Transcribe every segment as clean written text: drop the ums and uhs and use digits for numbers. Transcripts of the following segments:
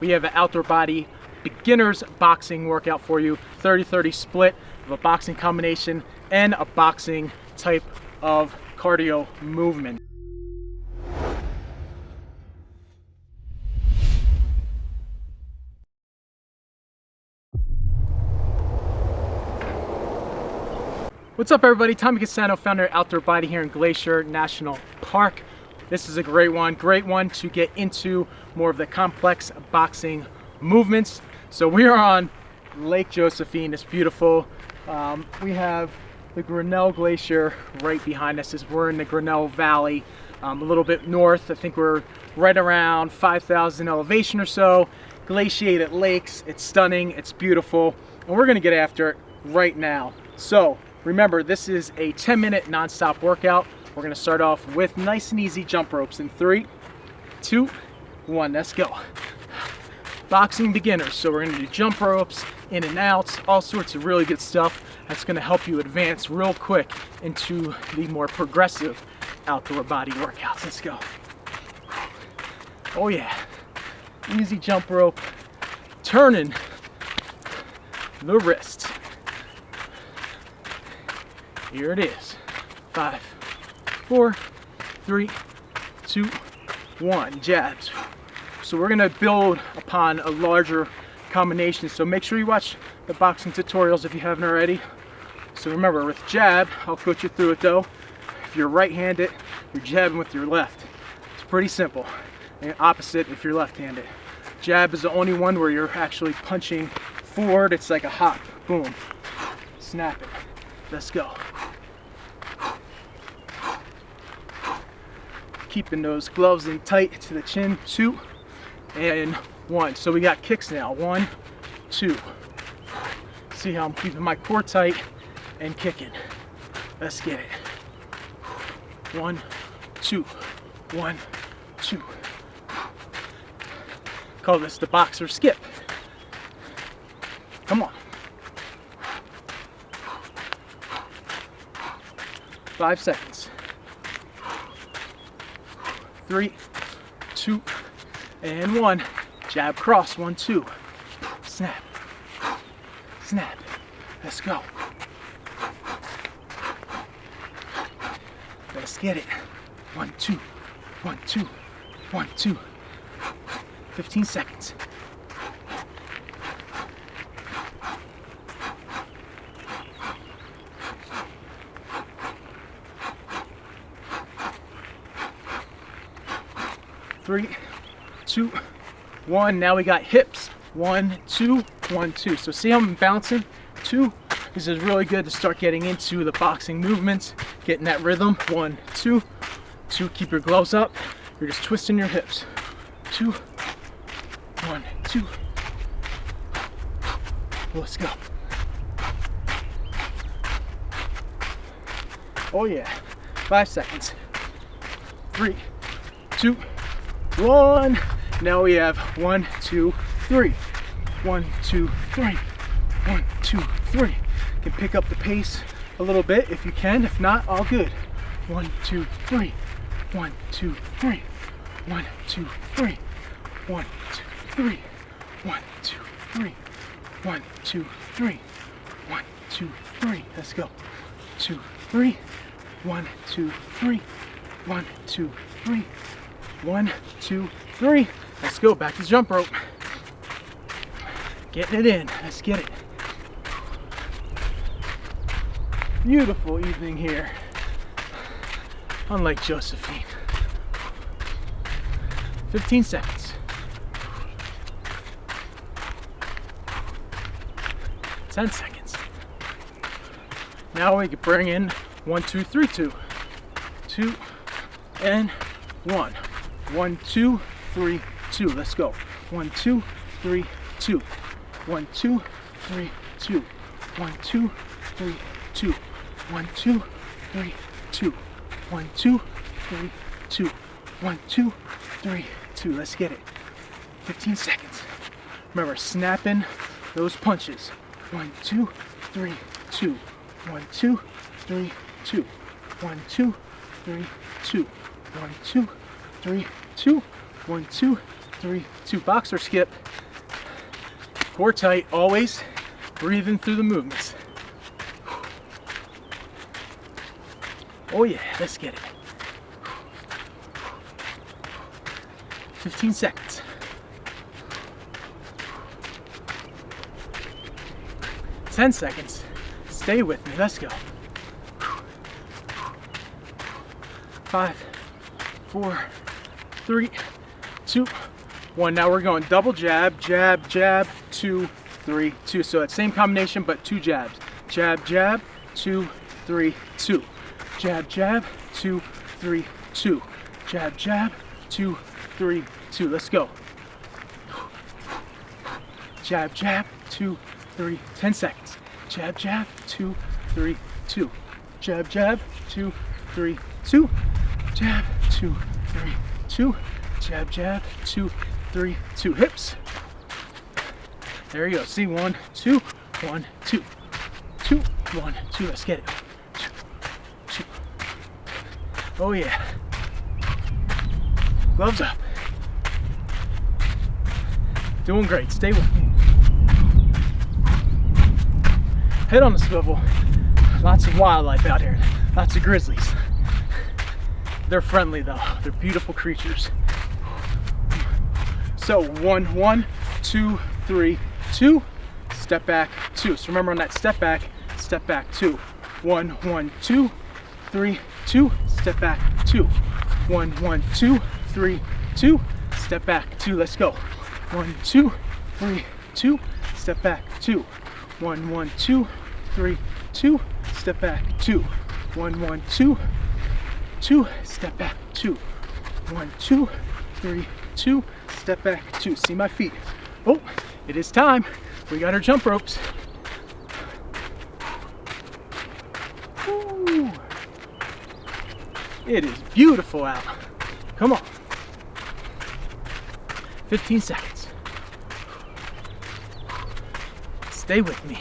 We have an OutdoorBody beginner's boxing workout for you, 30-30 split of a boxing combination and a boxing type of cardio movement. What's up everybody, Tommy Cassano, founder of OutdoorBody here in Glacier National Park. This is a great one to get into more of the complex boxing movements. So we are on Lake Josephine, it's beautiful. We have the Grinnell Glacier right behind us as we're in the Grinnell Valley, a little bit north. I think we're right around 5,000 elevation or so. Glaciated lakes, it's stunning, it's beautiful, and we're gonna get after it right now. So remember, this is a 10-minute non-stop workout. We're gonna start off with nice and easy jump ropes in 3, 2, 1, let's go. Boxing beginners, so we're gonna do jump ropes, in and outs, all sorts of really good stuff that's gonna help you advance real quick into the more progressive outdoor body workouts. Let's go. Oh yeah, easy jump rope, turning the wrist. Here it is. 5, 4, 3, 2, 1. Jabs. So we're gonna build upon a larger combination. So make sure you watch the boxing tutorials if you haven't already. So remember, with jab, I'll coach you through it though. If you're right-handed, you're jabbing with your left. It's pretty simple. And opposite if you're left-handed. Jab is the only one where you're actually punching forward. It's like a hop. Boom. Snap it. Let's go. Keeping those gloves in tight to the chin. 2 and 1. So we got kicks now. 1, 2. See how I'm keeping my core tight and kicking. Let's get it. 1, 2. 1, 2. Call this the boxer skip. Come on. 5 seconds. 3, 2, and 1. Jab cross. 1, 2. Snap. Snap. Let's go. Let's get it. 1, 2. 1, 2. 1, 2. 15 seconds. Three, 2, 1. Now we got hips. 1, 2, 1, 2. So see how I'm bouncing? 2. This is really good to start getting into the boxing movements, getting that rhythm. 1, 2, 2. Keep your gloves up. You're just twisting your hips. 2, 1, 2. Let's go. Oh yeah. 5 seconds. 3, 2, 1. Now we have 1, 2, 3. 1, 2, 3. 1, 2, 3. You can pick up the pace a little bit if you can. If not, all good. 1, 2, 3. 1, 2, 3. 1, 2, 3. 1, 2, 3. 1, 2, 3. 1, 2, 3. 1, 2, 3. Let's go. 2, 3. 1, 2, 3. 1, 2, 3. 1, 2, 3. Let's go. Back to jump rope. Getting it in. Let's get it. Beautiful evening here on Lake Josephine. 15 seconds. 10 seconds. Now we can bring in 1, 2, 3, 2. 2 and 1. 1, 2, 3, 2. Let's go. 1, 2, 3, 2. 1, 2, 3, 2. 1, 2, 3, 2. 1, 2, 3, 2. 1, 2, 3, 2. 1, 2, 3, 2. Let's get it. 15 seconds. Remember, snapping those punches. 1, 2, 3, 2. 1, 2, 3, 2. 1, 2, 3, 2. 1, 2, 3, 2. 1, 2, 3, 2. Boxer skip. Core tight, always breathing through the movements. Oh yeah, let's get it. 15 seconds. 10 seconds. Stay with me, let's go. 5, 4, 3, 2, 1. Now we're going double jab, jab, jab, 2, 3, 2. So that same combination, but 2 jabs. Jab, jab, 2, 3, 2. Jab, jab, 2, 3, 2. Jab, jab, 2, 3, 2. Let's go. Jab, jab, 2, 3. 10 seconds. Jab, jab, 2, 3, 2. Jab, jab, 2, 3, 2. Jab, 2, 3, 2. Jab, jab, 2, 3, 2. Hips. There you go. See, 1, 2, 1, 2, 2, 1, 2. Let's get it. 2, 2. Oh yeah. Gloves up. Doing great. Stay with me. Head on the swivel. Lots of wildlife out here. Lots of grizzlies. They're friendly though. They're beautiful creatures. So 1, 1, 2, 3, 2. Step back, 2. So remember on that step back, 2. 1, 1, 2, 3, 2. Step back, 2. 1, 1, 2, 3, 2. Step back, 2. Let's go. 1, 2, 3, 2. Step back, 2. 1, 1, 2, 3, 2. Step back, 2. 1, 1, 2, 2. Step back, 2. 1, 2, 3, 2. Step back, 2. See my feet. Oh, it is time. We got our jump ropes. Ooh. It is beautiful out. Come on. 15 seconds. Stay with me.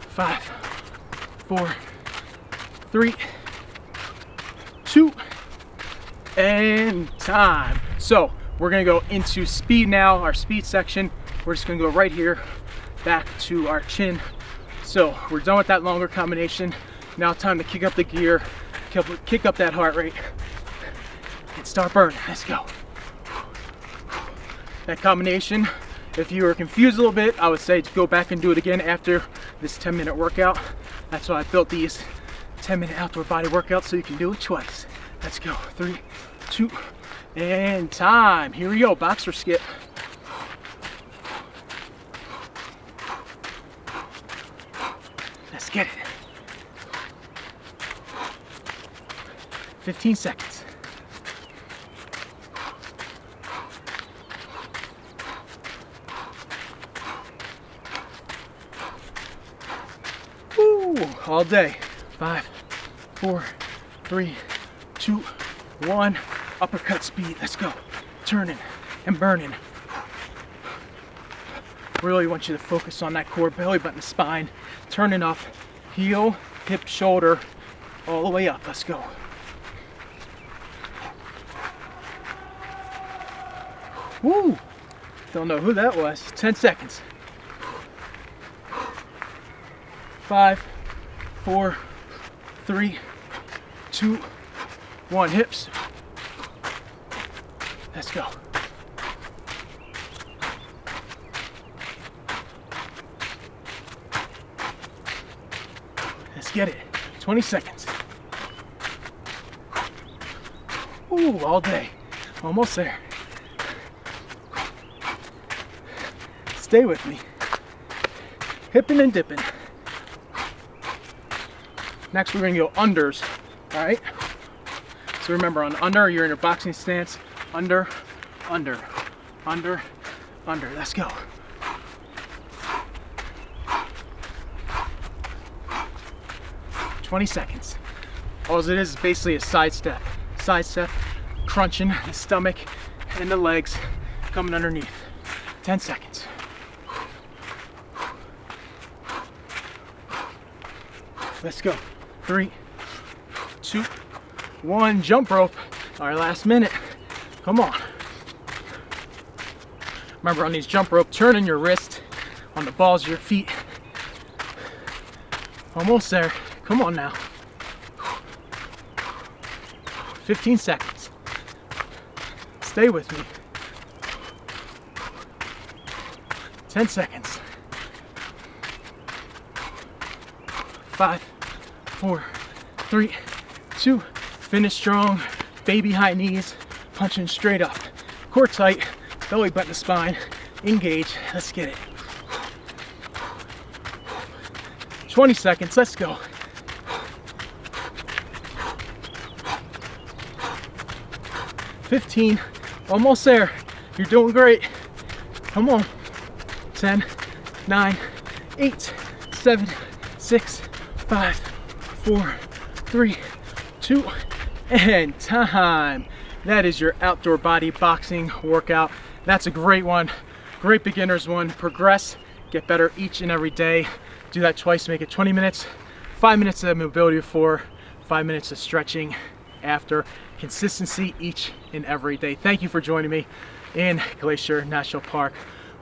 5, 4, 3, 2, and time. So we're gonna go into speed now, our speed section. We're just gonna go right here, back to our chin. So we're done with that longer combination. Now time to kick up the gear, kick up that heart rate, and start burning. Let's go. That combination, if you were confused a little bit, I would say to go back and do it again after this 10-minute workout. That's why I built these 10-minute outdoor body workouts, so you can do it twice. Let's go. 3, 2, and time. Here we go. Boxer skip. Let's get it. 15 seconds. Woo! All day. 5, 4, 3, 2, 1. Uppercut speed. Let's go. Turning and burning. Really want you to focus on that core, belly button, spine. Turning up, heel, hip, shoulder, all the way up. Let's go. Woo! Don't know who that was. 10 seconds. 5, 4, 3, 2, 1. Hips. Let's go. Let's get it. 20 seconds. Ooh, all day. Almost there. Stay with me. Hipping and dipping. Next, we're going to go unders. All right. So remember, on under, you're in your boxing stance. Under, under, under, under. Let's go. "20 seconds. All it is basically a side step. Side step, crunching the stomach and the legs coming underneath. 10 seconds. Let's go. 3, 2, 1. Jump rope. All right, last minute. Come on. Remember, on these jump rope, turning your wrist on the balls of your feet. Almost there. Come on now. 15 seconds. Stay with me. 10 seconds. 5, 4, 3, 2. Finish strong. Baby high knees. Punching straight up. Core tight. Belly button to spine. Engage. Let's get it. 20 seconds. Let's go. 15. Almost there. You're doing great. Come on. 10, 9, 8, 7, 6, 5, 4, 3, 2, and time. That is your outdoor body boxing workout. That's a great one. Great beginner's one. Progress, get better each and every day. Do that twice, make it 20 minutes. 5 minutes of mobility before, 5 minutes of stretching after. Consistency each and every day. Thank you for joining me in Glacier National Park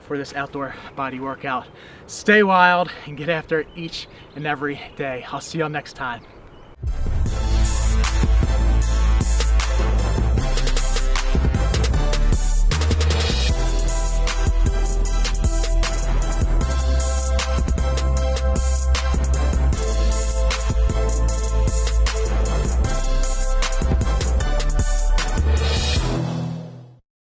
for this outdoor body workout. Stay wild and get after it each and every day. I'll see y'all next time.